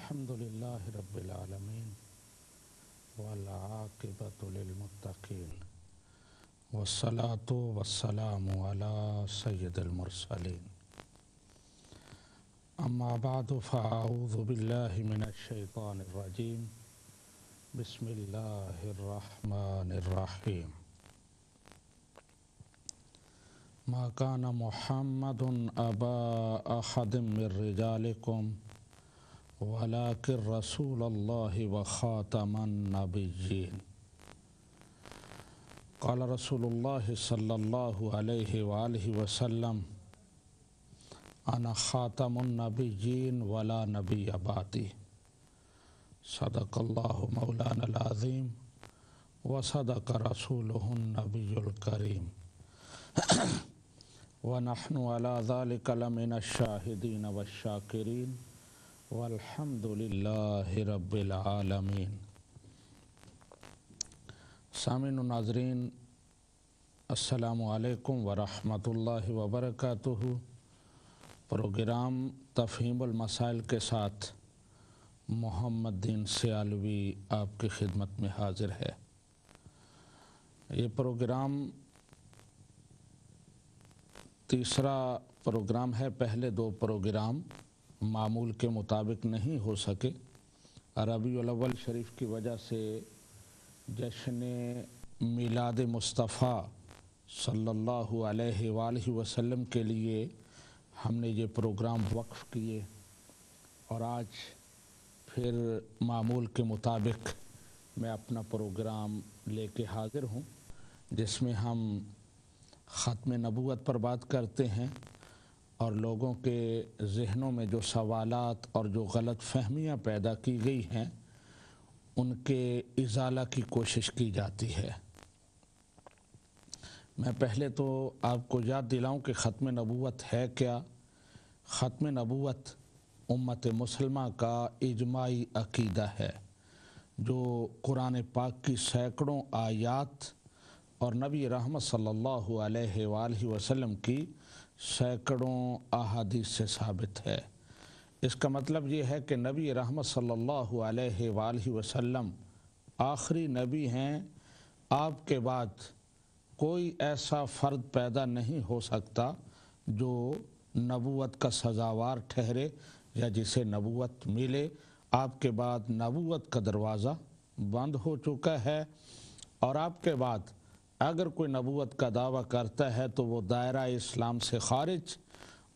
الحمد لله رب العالمين والعاقبة للمتقين والصلاة والسلام على سيد المرسلين أما بعد فأعوذ بالله من الشيطان الرجيم بسم الله الرحمن الرحيم ما كان محمد أبا أحد من رجالكم ولكن رسول الله وخاتم النبيين قال رسول الله صلى الله عليه وآله وسلم أنا خاتم النبيين ولا نبي بعدي صدق الله مولانا العظيم وصدق رسوله النبي الكريم ونحن على ذلك لمن الشاهدين والشاكرين والحمد للہ رب العالمین۔ سامعین و ناظرین، السلام علیکم ورحمۃ اللہ وبرکاتہ۔ پروگرام تفہیم المسائل کے ساتھ محمد دین سیالوی آپ کی خدمت میں حاضر ہے۔ یہ پروگرام تیسرا پروگرام ہے۔ پہلے دو پروگرام معمول کے مطابق نہیں ہو سکے۔ ربیع الاول شریف کی وجہ سے جشن میلاد مصطفیٰ صلی اللہ علیہ وآلہ وسلم کے لیے ہم نے یہ پروگرام وقف کیے، اور آج پھر معمول کے مطابق میں اپنا پروگرام لے کے حاضر ہوں، جس میں ہم ختم نبوت پر بات کرتے ہیں اور لوگوں کے ذہنوں میں جو سوالات اور جو غلط فہمیاں پیدا کی گئی ہیں ان کے ازالہ کی کوشش کی جاتی ہے۔ میں پہلے تو آپ کو یاد دلاؤں کہ ختم نبوت ہے کیا۔ ختم نبوت امت مسلمہ کا اجماعی عقیدہ ہے، جو قرآن پاک کی سینکڑوں آیات اور نبی رحمت صلی اللہ علیہ وآلہ وسلم کی سینکڑوں احادیث سے ثابت ہے۔ اس کا مطلب یہ ہے کہ نبی رحمت صلی اللہ علیہ وآلہ وسلم آخری نبی ہیں۔ آپ کے بعد کوئی ایسا فرد پیدا نہیں ہو سکتا جو نبوت کا سزاوار ٹھہرے یا جسے نبوت ملے۔ آپ کے بعد نبوت کا دروازہ بند ہو چکا ہے، اور آپ کے بعد اگر کوئی نبوت کا دعویٰ کرتا ہے تو وہ دائرہ اسلام سے خارج،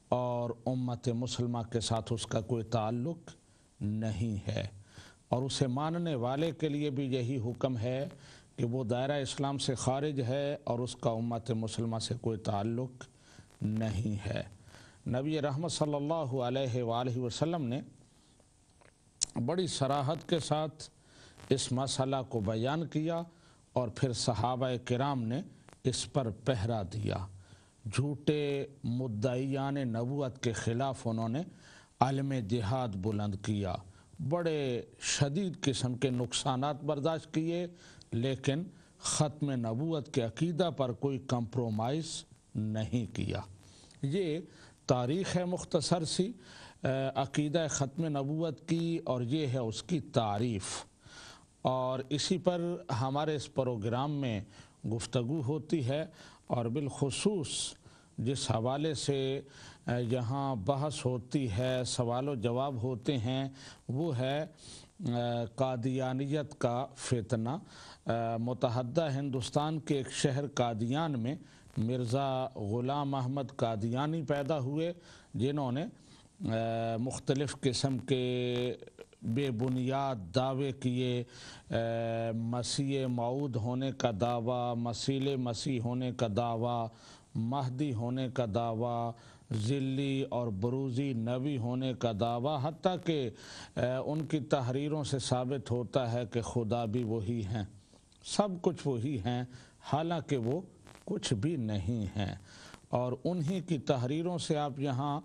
اور امت مسلمہ کے ساتھ اس کا کوئی تعلق نہیں ہے، اور اسے ماننے والے کے لیے بھی یہی حکم ہے کہ وہ دائرہ اسلام سے خارج ہے اور اس کا امت مسلمہ سے کوئی تعلق نہیں ہے۔ نبی رحمت صلی اللہ علیہ وآلہ وسلم نے بڑی صراحت کے ساتھ اس مسئلہ کو بیان کیا، اور پھر صحابہ کرام نے اس پر پہرا دیا۔ جھوٹے مدعیان نبوت کے خلاف انہوں نے علم جہاد بلند کیا، بڑے شدید قسم کے نقصانات برداشت کیے، لیکن ختم نبوت کے عقیدہ پر کوئی کمپرومائز نہیں کیا۔ یہ تاریخ ہے مختصر سی عقیدہ ختم نبوت کی، اور یہ ہے اس کی تعریف، اور اسی پر ہمارے اس پروگرام میں گفتگو ہوتی ہے، اور بالخصوص جس حوالے سے یہاں بحث ہوتی ہے، سوال و جواب ہوتے ہیں، وہ ہے قادیانیت کا فتنہ۔ متحدہ ہندوستان کے ایک شہر قادیان میں مرزا غلام احمد قادیانی پیدا ہوئے، جنہوں نے مختلف قسم کے بے بنیاد دعوے کیے، مسیح موعود ہونے کا دعویٰ، مسیح مسیح ہونے کا دعویٰ، مہدی ہونے کا دعویٰ، ذلی اور بروزی نبی ہونے کا دعویٰ، حتیٰ کہ ان کی تحریروں سے ثابت ہوتا ہے کہ خدا بھی وہی ہیں، سب کچھ وہی ہیں، حالانکہ وہ کچھ بھی نہیں ہیں۔ اور انہی کی تحریروں سے آپ یہاں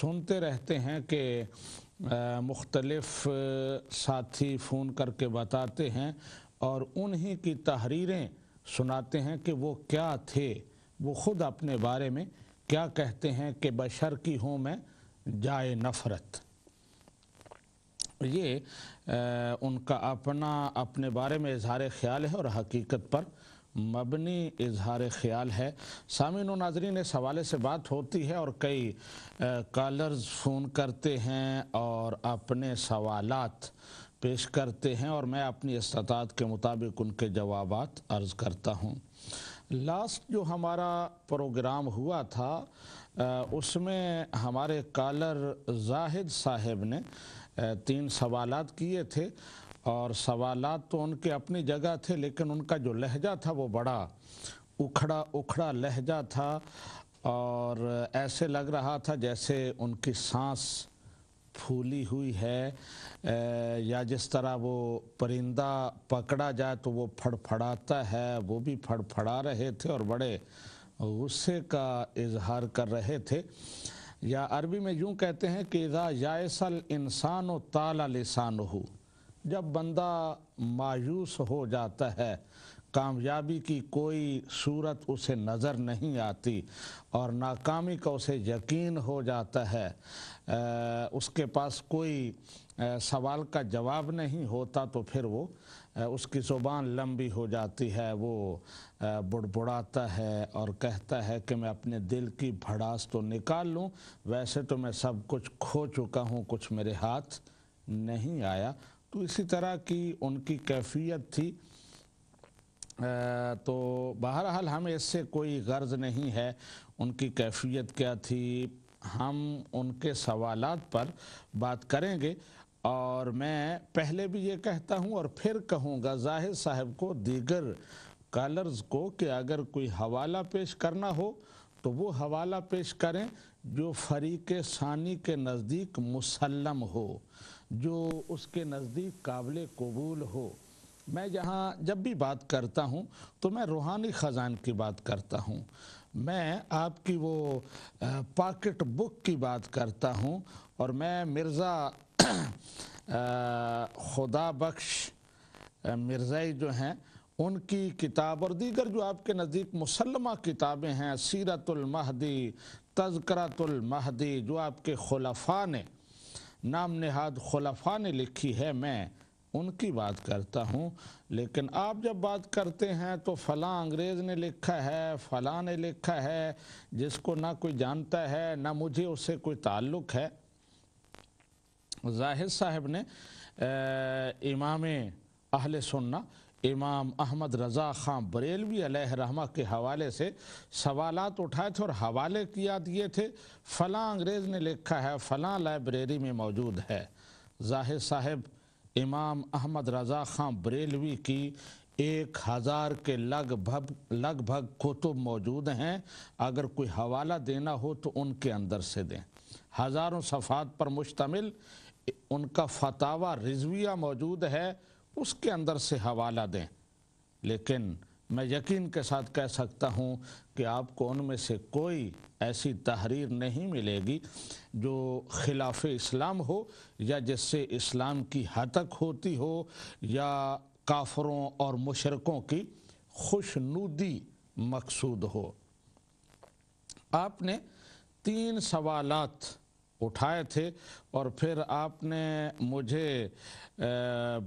سنتے رہتے ہیں کہ مختلف ساتھی فون کر کے بتاتے ہیں، اور انہی کی تحریریں سناتے ہیں کہ وہ کیا تھے، وہ خود اپنے بارے میں کیا کہتے ہیں کہ بشر کی ہوں میں جائے نفرت۔ ये उनका अपने बारे में इजहार ख़्याल है और हकीकत पर मबनी इजहार ख़्याल है। सामीन व नाज़रीन, इस हवाले से बात होती है और कई कॉलर्स फ़ोन करते हैं और अपने सवालात पेश करते हैं और मैं अपनी इस्तात के मुताबिक उनके जवाबात अर्ज़ करता हूँ। लास्ट जो हमारा प्रोग्राम हुआ था उसमें हमारे कॉलर जाहिद साहब ने 3 सवालात किए थे और सवालात तो उनके अपनी जगह थे, लेकिन उनका जो लहजा था वो बड़ा उखड़ा उखड़ा लहजा था और ऐसे लग रहा था जैसे उनकी सांस फूली हुई है या जिस तरह वो परिंदा पकड़ा जाए तो वो फड़फड़ाता है, वो भी फड़फड़ा रहे थे और बड़े गुस्से का इजहार कर रहे थे। या अरबी में यूँ कहते हैं कि इज़ा याइसल इंसान ताला लिसानुहु, जब बंदा मायूस हो जाता है, कामयाबी की कोई सूरत उसे नज़र नहीं आती और नाकामी का उसे यकीन हो जाता है, उसके पास कोई सवाल का जवाब नहीं होता, तो फिर वो उसकी ज़ुबान लंबी हो जाती है, वो बुड़बुड़ाता है और कहता है कि मैं अपने दिल की भड़ास तो निकाल लूँ, वैसे तो मैं सब कुछ खो चुका हूँ, कुछ मेरे हाथ नहीं आया। तो इसी तरह की उनकी कैफियत थी। तो बहरहाल हमें इससे कोई गर्ज नहीं है उनकी कैफियत क्या थी, हम उनके सवालात पर बात करेंगे। और मैं पहले भी ये कहता हूँ और फिर कहूँगा जाहिद साहब को, दीगर कॉलर्स को, कि अगर कोई हवाला पेश करना हो तो वो हवाला पेश करें जो फरीक सानी के नज़दीक मुसल्लम हो, जो उसके नज़दीक काबिल कबूल हो। मैं जहाँ जब भी बात करता हूँ तो मैं रूहानी ख़जान की बात करता हूँ, मैं आपकी वो पॉकेट बुक की बात करता हूँ और मैं मिर्ज़ा खुदा बख्श मिर्ज़ाई जो हैं उनकी किताब और दीगर जो आपके नज़दीक मुसल्लमा किताबें हैं, सीरतुल महदी, तज़किरतुल महदी, जो आपके खुलफ़ा ने, नाम नहाद खुलफ़ा ने लिखी है, मैं उनकी बात करता हूँ। लेकिन आप जब बात करते हैं तो फ़लाँ अंग्रेज़ ने लिखा है, फ़लाँ ने लिखा है, जिसको ना कोई जानता है ना मुझे उससे कोई ताल्लुक़ है। जाहिद साहब ने इमाम अहले सुन्ना इमाम अहमद रज़ा ख़ां बरेलवी अलैहि रहमा के हवाले से सवालात उठाए थे और हवाले किया दिए थे, फ़लाँ अंग्रेज़ ने लिखा है, फ़लाँ लाइब्रेरी में मौजूद है। जाहिद साहब इमाम अहमद रज़ा ख़ां बरेलवी की 1000 के लगभग कुतुब मौजूद हैं, अगर कोई हवाला देना हो तो उनके अंदर से दें। हज़ारों सफ़ात पर मुश्तमिल उनका फतावा रिज़विया मौजूद है, उसके अंदर से हवाला दें। लेकिन मैं यकीन के साथ कह सकता हूँ कि आपको उनमें से कोई ऐसी तहरीर नहीं मिलेगी जो खिलाफ इस्लाम हो या जिससे इस्लाम की हतक होती हो या काफरों और मुशरकों की खुशनुदी मकसूद हो। आपने 3 सवालात उठाए थे और फिर आपने मुझे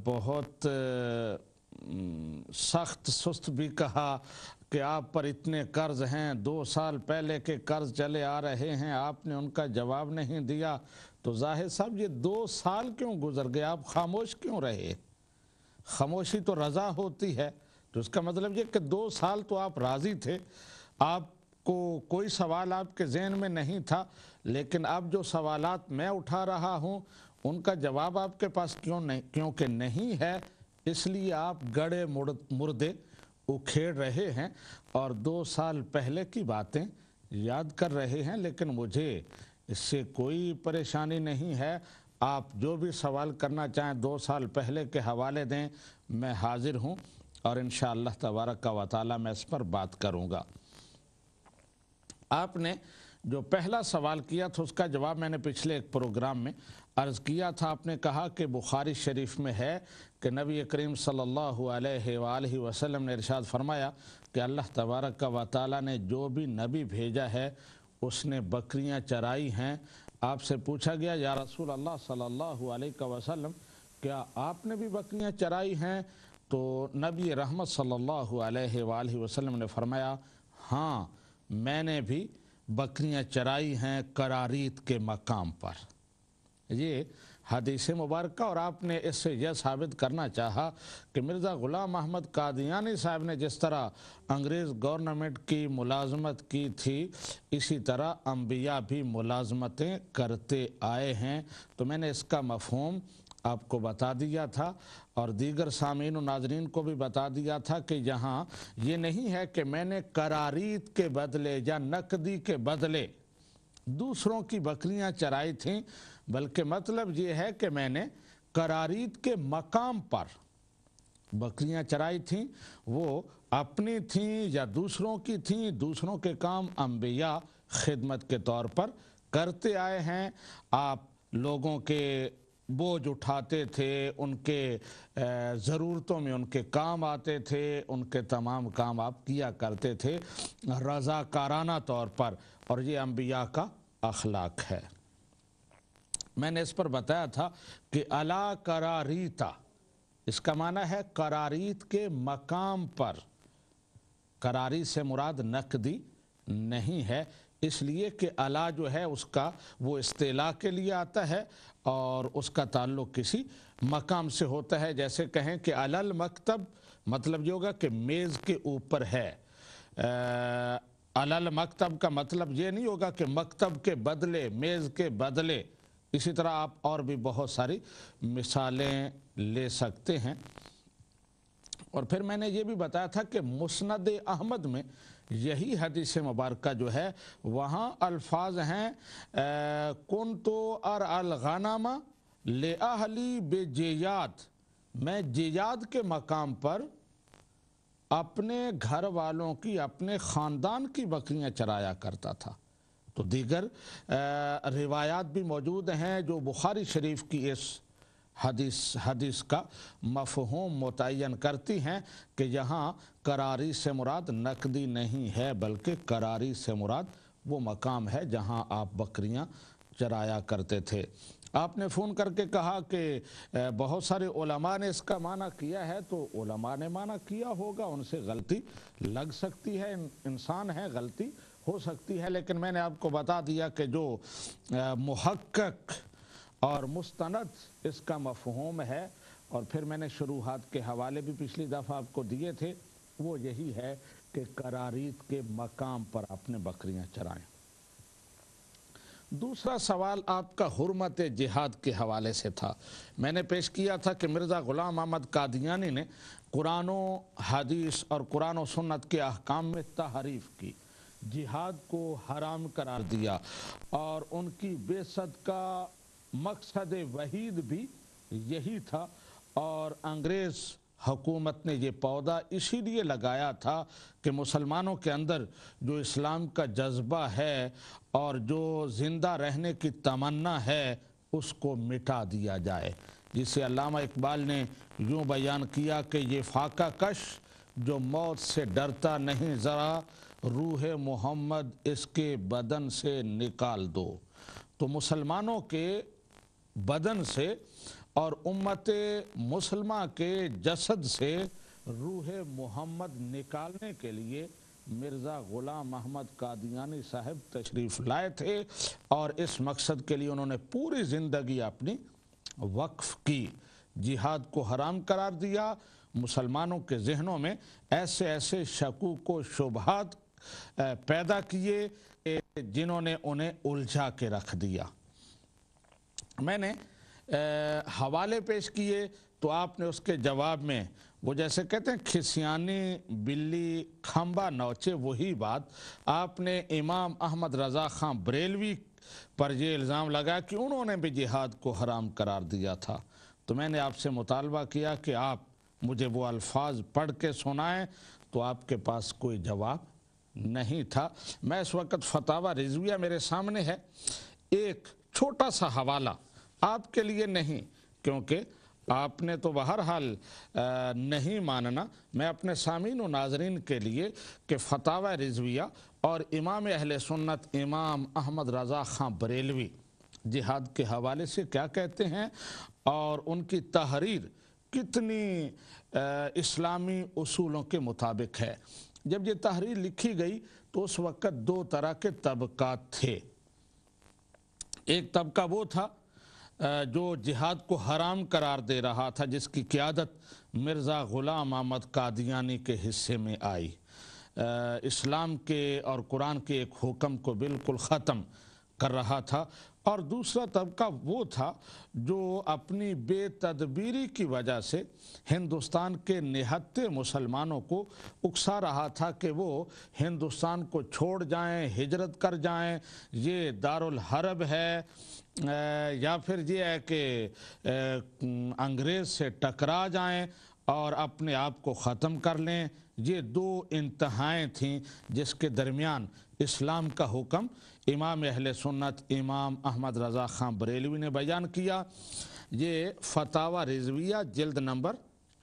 बहुत सख्त सुस्त भी कहा कि आप पर इतने कर्ज़ हैं, 2 साल पहले के कर्ज़ चले आ रहे हैं, आपने उनका जवाब नहीं दिया। तो जाहिद साहब ये 2 साल क्यों गुज़र गए, आप खामोश क्यों रहे? खामोशी तो रज़ा होती है, तो इसका मतलब ये कि 2 साल तो आप राज़ी थे, आपको कोई सवाल आपके ज़हन में नहीं था, लेकिन अब जो सवालात मैं उठा रहा हूँ उनका जवाब आपके पास क्योंकि नहीं है, इसलिए आप गड़े मुर्दे उखेड़ रहे हैं और 2 साल पहले की बातें याद कर रहे हैं। लेकिन मुझे इससे कोई परेशानी नहीं है, आप जो भी सवाल करना चाहें 2 साल पहले के हवाले दें, मैं हाजिर हूँ और इंशाअल्लाह तबारक व तआला मैं इस पर बात करूँगा। आपने जो पहला सवाल किया था उसका जवाब मैंने पिछले एक प्रोग्राम में अर्ज़ किया था। आपने कहा कि बुखारी शरीफ में है कि नबी करीम सल्लल्लाहु अलैहि वसल्लम ने इरशाद फरमाया कि अल्लाह तबारक व तआला ने जो भी नबी भेजा है उसने बकरियां चराई हैं। आपसे पूछा गया या रसूल अल्लाह सल्लल्लाहु अलैहि वसल्लम क्या आपने भी बकरियां चराई हैं? तो नबी रहमत सल्लल्लाहु अलैहि वसल्लम ने फरमाया, हाँ मैंने भी बकरियां चराई हैं करारीत के मकाम पर। ये हदीस मुबारक, और आपने इससे यह साबित करना चाहा कि मिर्ज़ा ग़ुलाम अहमद कादियानी साहब ने जिस तरह अंग्रेज़ गवर्नमेंट की मुलाजमत की थी, इसी तरह अंबिया भी मुलाजमतें करते आए हैं। तो मैंने इसका मफ़हूम आपको बता दिया था और दीगर सामीन व नाज़रीन को भी बता दिया था कि यहाँ ये नहीं है कि मैंने करारीत के बदले या नकदी के बदले दूसरों की बकरियां चराई थीं, बल्कि मतलब ये है कि मैंने करारीत के मकाम पर बकरियां चराई थीं। वो अपनी थीं या दूसरों की थीं, दूसरों के काम अंबिया खिदमत के तौर पर करते आए हैं। आप लोगों के बोझ उठाते थे, उनके ज़रूरतों में उनके काम आते थे, उनके तमाम काम आप किया करते थे रज़ाकाराना तौर पर, और ये अंबिया का अखलाक है। मैंने इस पर बताया था कि अला करारीता, इसका माना है करारीत के मकाम पर। करारी से मुराद नकदी नहीं है, इसलिए कि अला जो है उसका वो इस्तेला के लिए आता है और उसका ताल्लुक़ किसी मकाम से होता है। जैसे कहें कि अलल मकतब, मतलब ये होगा कि मेज़ के ऊपर है। अलल मकतब का मतलब ये नहीं होगा कि मकतब के बदले, मेज़ के बदले। इसी तरह आप और भी बहुत सारी मिसालें ले सकते हैं। और फिर मैंने ये भी बताया था कि मुस्नद अहमद में यही हदीस मुबारक जो है, वहाँ अल्फाज हैं कुन्तु अर अल गनामा ले अहली बेजियाद, मैं जियाद के मकाम पर अपने घर वालों की, अपने ख़ानदान की बकरियां चराया करता था। तो दीगर रिवायात भी मौजूद हैं जो बुखारी शरीफ की इस हदीस का मफ़हूम मुतय्यन करती हैं कि यहाँ करारी से मुराद नकदी नहीं है, बल्कि करारी से मुराद वो मकाम है जहाँ आप बकरियाँ चराया करते थे। आपने फ़ोन करके कहा कि बहुत सारे उलमा ने इसका माना किया है, तो उलमा ने माना किया होगा, उनसे गलती लग सकती है, इंसान है, गलती हो सकती है। लेकिन मैंने आपको बता दिया कि जो मुहक्कक और मुस्तनद इसका मफ़हूम है, और फिर मैंने शुरुआत के हवाले भी पिछली दफ़ा आपको दिए थे, वो यही है कि करारीत के मकाम पर अपने बकरियां चराएं। दूसरा सवाल आपका हुर्मत जिहाद के हवाले से था। मैंने पेश किया था कि मिर्ज़ा ग़ुलाम अहमद कादियानी ने कुरान हदीस और कुरान सुन्नत के अहकाम में तहरीफ की, जिहाद को हराम करार दिया, और उनकी बेसत का मकसद वहीद भी यही था। और अंग्रेज़ हुकूमत ने ये पौधा इसीलिए लगाया था कि मुसलमानों के अंदर जो इस्लाम का जज्बा है और जो ज़िंदा रहने की तमन्ना है, उसको मिटा दिया जाए। जिसे अल्लामा इकबाल ने यूँ बयान किया कि ये फाका कश जो मौत से डरता नहीं, ज़रा रूह मोहम्मद इसके बदन से निकाल दो। तो मुसलमानों के बदन से और उम्मत मुसलमा के जसद से रूह मोहम्मद निकालने के लिए मिर्ज़ा ग़ुलाम अहमद कादियानी साहब तशरीफ़ लाए थे, और इस मकसद के लिए उन्होंने पूरी ज़िंदगी अपनी वक्फ़ की। जिहाद को हराम करार दिया, मुसलमानों के जहनों में ऐसे ऐसे शकूक व शुबहात पैदा किए जिन्होंने उन्हें उलझा के रख दिया। मैंने हवाले पेश किए तो आपने उसके जवाब में वो जैसे कहते हैं खिसियानी बिल्ली खंबा नौचे, वही बात आपने इमाम अहमद रज़ा ख़ान बरेलवी पर यह इल्ज़ाम लगाया कि उन्होंने भी जिहाद को हराम करार दिया था। तो मैंने आपसे मुतालबा किया कि आप मुझे वो अल्फाज पढ़ के सुनाएं, तो आपके पास कोई जवाब नहीं था। मैं इस वक्त फतावा रिजविया मेरे सामने है, एक छोटा सा हवाला आपके लिए नहीं, क्योंकि आपने तो बहरहाल नहीं मानना, मैं अपने सामीन व नाजरीन के लिए कि फतावा रिजविया और इमाम अहले सुन्नत इमाम अहमद रज़ा ख़ान बरेलवी जिहाद के हवाले से क्या कहते हैं और उनकी तहरीर कितनी इस्लामी उसूलों के मुताबिक है। जब ये तहरीर लिखी गई तो उस वक़्त दो तरह के तबकात थे। एक तबका वो था जो जिहाद को हराम करार दे रहा था, जिसकी क़ियादत मिर्ज़ा ग़ुलाम अहमद कादियानी के हिस्से में आई। इस्लाम के और कुरान के एक हुक्म को बिल्कुल ख़त्म कर रहा था। और दूसरा तबका वो था जो अपनी बेतदबीरी की वजह से हिंदुस्तान के निहत्ते मुसलमानों को उकसा रहा था कि वो हिंदुस्तान को छोड़ जाएं, हिजरत कर जाएं, ये दारुल हरब है, या फिर ये है कि अंग्रेज़ से टकरा जाएं और अपने आप को ख़त्म कर लें। ये दो इंतहाएँ थीं जिसके दरमियान इस्लाम का हुक्म इमाम अहले सुन्नत इमाम अहमद रज़ा ख़ान बरेलवी ने बयान किया। ये फतावा रिज़विया जिल्द नंबर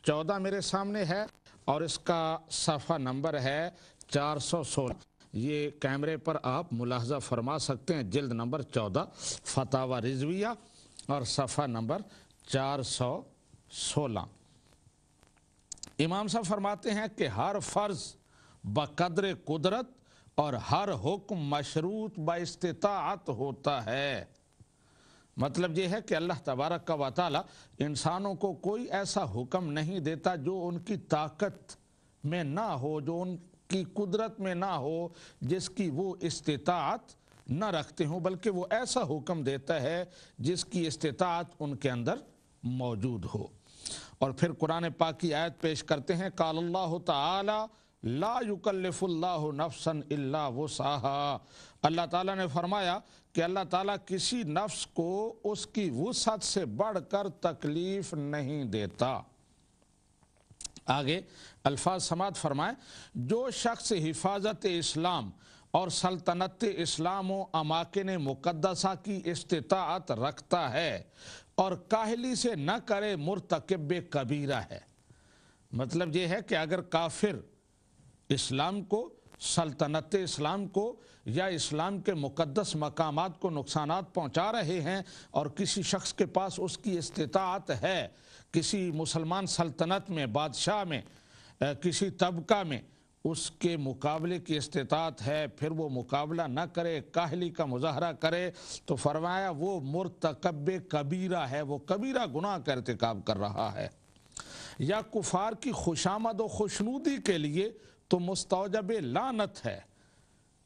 14 मेरे सामने है और इसका सफ़ा नंबर है 416। ये कैमरे पर आप मुलाहजा फरमा सकते हैं। जिल्द नंबर 14 फतावा रिज़विया और सफ़ा नंबर 416। इमाम साहब फरमाते हैं कि हर फ़र्ज़ बक़द्र कुदरत और हर हुक्म मशरूत बाइस्तिताअत होता है। मतलब ये है कि अल्लाह तबारक व तआला इंसानों को कोई ऐसा हुक्म नहीं देता जो उनकी ताकत में ना हो, जो उनकी कुदरत में ना हो, जिसकी वो इस्तिताअत न रखते हों, बल्कि वो ऐसा हुक्म देता है जिसकी इस्तिताअत उनके अंदर मौजूद हो। और फिर कुरान पाक की आयत पेश करते हैं, क़ाल अल्लाहु तआला ला युकल्लिफुल्लाहु नफ्सन इल्ला वुसअहा। अल्लाह ताला ने फरमाया कि अल्लाह ताला किसी नफ्स को उसकी वुसअत से बढ़कर तकलीफ नहीं देता। आगे अल्फाज समात फरमाए, जो शख्स हिफाजत इस्लाम और सल्तनत इस्लाम व अमाकिन मुक़द्दसा की इस्तिताअत रखता है और काहली से न करे मुर्तकिब कबीरा है। मतलब ये है कि अगर काफिर इस्लाम को, सल्तनत इस्लाम को या इस्लाम के मुक़द्दस मकामात को नुकसानात पहुँचा रहे हैं और किसी शख्स के पास उसकी इस्तिताअत है, किसी मुसलमान सल्तनत में, बादशाह में, किसी तबका में उसके मुकाबले की इस्तिताअत है, फिर वो मुकाबला न करे, काहली का मुजाहरा करे, तो फरमाया वो मुर्तकब कबीरा है, वो कबीरा गुनाह का इर्तिकाब कर रहा है। या कुफार की खुशामद और खुशनूदी के लिए तो मुस्तौजब लानत है,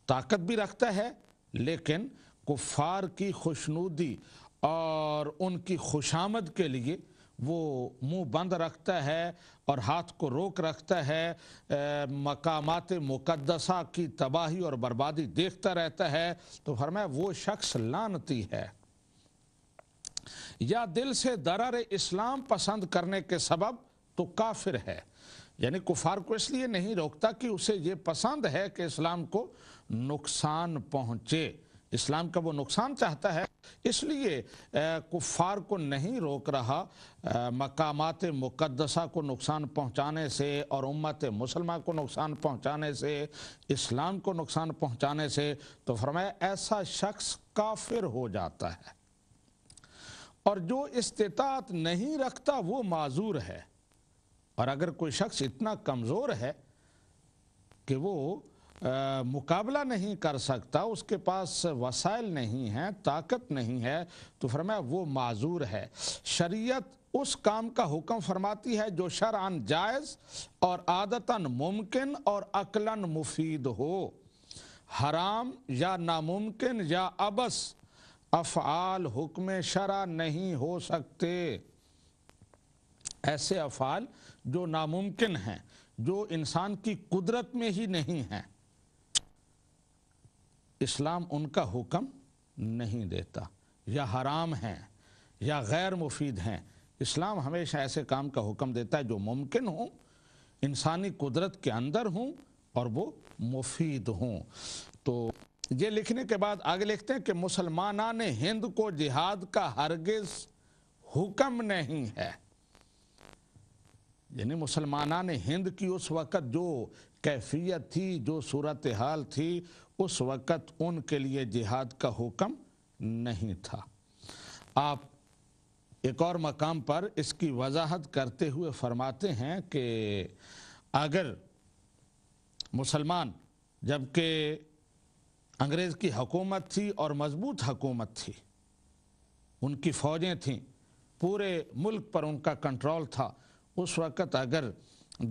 ताकत भी रखता है लेकिन कुफार की खुशनूदी और उनकी खुशामद के लिए वो मुंह बंद रखता है और हाथ को रोक रखता है, मकामात मुक़द्दसा की तबाही और बर्बादी देखता रहता है, तो फरमाया वो शख्स लानती है। या दिल से दरार इस्लाम पसंद करने के सबब तो काफिर है, यानी कुफार को इसलिए नहीं रोकता कि उसे ये पसंद है कि इस्लाम को नुकसान पहुँचे, इस्लाम का वो नुकसान चाहता है, इसलिए कुफार को नहीं रोक रहा मकामात मुक़द्दसा को नुकसान पहुँचाने से और उम्मत मुसलमान को नुकसान पहुँचाने से, इस्लाम को नुकसान पहुँचाने से। तो फरमाया ऐसा शख्स काफिर हो जाता है। और जो इस्तिताअत नहीं रखता वो माजूर है। और अगर कोई शख्स इतना कमज़ोर है कि वो मुकाबला नहीं कर सकता, उसके पास वसाइल नहीं हैं, ताकत नहीं है, तो फरमाया वो माजूर है। शरीयत उस काम का हुक्म फरमाती है जो शरअन जायज़ और आदतन मुमकिन और अक्लन मुफीद हो। हराम या नामुमकिन या अबस अफ़आल हुक्म शरा नहीं हो सकते। ऐसे अफ़आल जो नामुमकिन हैं, जो इंसान की कुदरत में ही नहीं हैं, इस्लाम उनका हुक्म नहीं देता, या हराम हैं या गैर मुफीद हैं। इस्लाम हमेशा ऐसे काम का हुक्म देता है जो मुमकिन हो, इंसानी कुदरत के अंदर हों और वो मुफीद हों। तो ये लिखने के बाद आगे लिखते हैं कि मुसलमानान हिंद को जिहाद का हरगिज़ हुक्म नहीं है। यानी मुसलमानान हिंद की उस वक़्त जो कैफियत थी, जो सूरत हाल थी, उस वक़्त उनके लिए जिहाद का हुक्म नहीं था। آپ ایک اور مقام پر اس کی وضاحت کرتے ہوئے فرماتے ہیں کہ اگر مسلمان جبکہ انگریز کی حکومت تھی اور مضبوط حکومت تھی، ان کی فوجیں تھیں، پورے ملک پر ان کا کنٹرول تھا، اس وقت اگر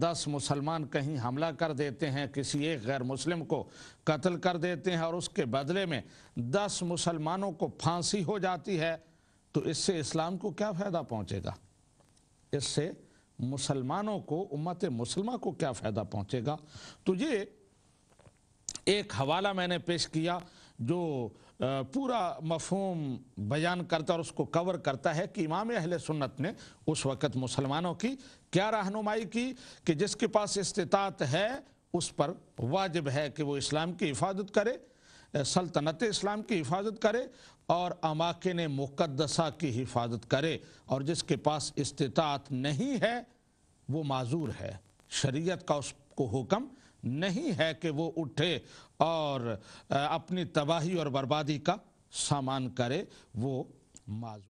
10 مسلمان کہیں حملہ کر دیتے ہیں، کسی ایک غیر مسلم کو قتل کر دیتے ہیں اور اس کے بدلے میں 10 مسلمانوں کو پھانسی ہو جاتی ہے، تو اس سے اسلام کو کیا فائدہ پہنچے گا؟ اس سے مسلمانوں کو، امت مسلمہ کو کیا فائدہ پہنچے گا؟ تو یہ ایک حوالہ میں نے پیش کیا جو پورا مفہوم بیان کرتا اور اس کو کور کرتا ہے کہ امام اہل سنت نے اس وقت مسلمانوں کی کیا رہنمائی کی کہ جس کے پاس استطاعت ہے اس پر واجب ہے کہ وہ اسلام کی حفاظت کرے، سلطنت اسلام کی حفاظت کرے اور اماکن مقدسہ کی حفاظت کرے، اور جس کے پاس استطاعت نہیں ہے وہ معذور ہے، شریعت کا اس کو حکم نہیں ہے کہ وہ اٹھے اور اپنی تباہی اور بربادی کا سامان کرے، وہ معذور